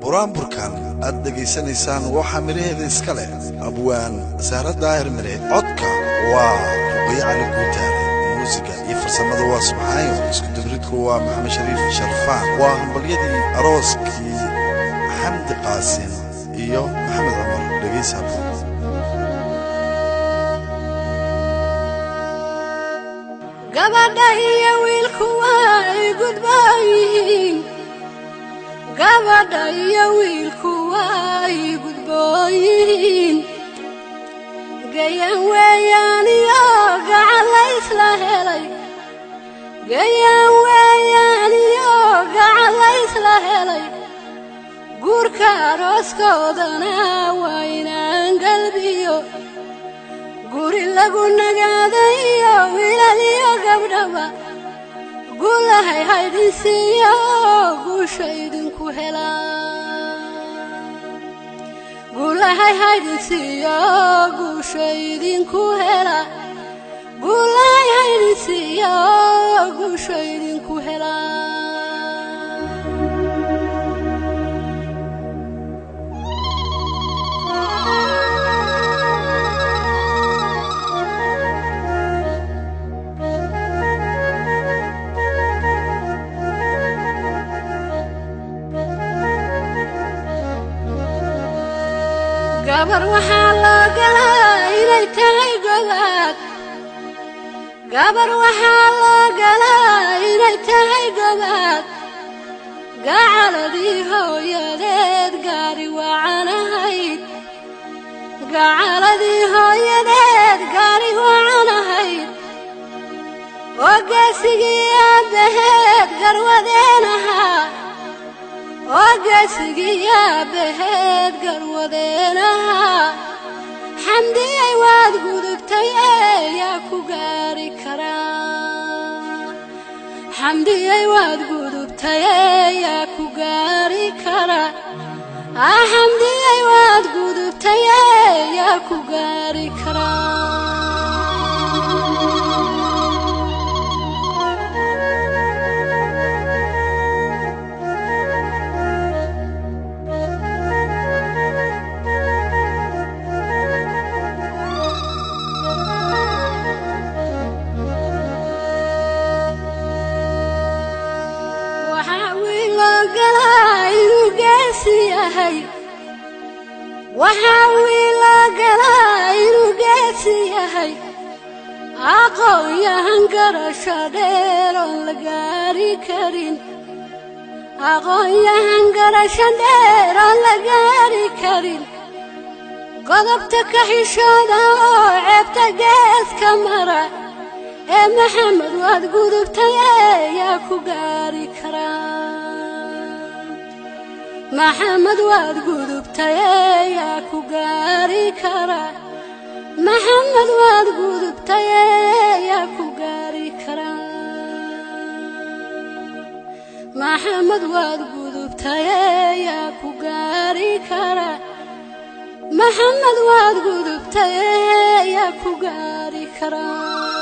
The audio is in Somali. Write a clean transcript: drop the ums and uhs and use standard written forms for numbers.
buraanburkan aad dhageysanaysaan waxa miraheeda iska leh abwaan Sahra Daahir Mire codka waa Ruqayya Cali Guutaale muusiga iyo farsamada waa Subxaayo isku dubridku waa Maxamed Shariif Sharfaan waa hambalyadii arooskii Xamdi Qaasim iyo Maxamed Cumar dhageysaha gabadha iyo wiilku way gudbooyin gabadha iyo wiilku way gudbooyin gayan weeyaan iyo gacalays la helay gayan weeyaan iyo gacalays la helay guurka arooskoodana waa inaan galbiyo guri lagu nagaadayo wiilal iyo gabdhaba gulahay haydinsiiyo guusha idinku helaa gulahay haydinsiiyo guusha idinku helaa gulahay haydinsiiyo guusha idinku helaa gabar waxaa loo galaa inay tahay gobaad gabar waxaa loo galaa inay tahay gobaad gacaladii hooyadeed gaari wacanahayd gacaladii hooyadeed gaari wacanahayd oo gaasigii aabbaheed garwadeenahaa وقاسقي يا بهد قرودينها حمدي واد قدبتي يا كوغاري كرا حمدي واد قدبتي يا كوغاري كرا حمدي واد قدبتي يا كوغاري كرا وحاوي لا قلاين وقاسيهي أقويا هنقرش دير لقاري كرين أقويا هنقرش دير لقاري كرين قضبتك حشودا وعبت قاس كمرة يا محمد واد قضبت يا كوغاري كرام محمد واد قدبتي يا كوغاري كرا محمد واد قدبتي يا كوغاري كرا محمد واد قدبتي يا كوغاري كرا محمد واد قدبتي يا كوغاري كرا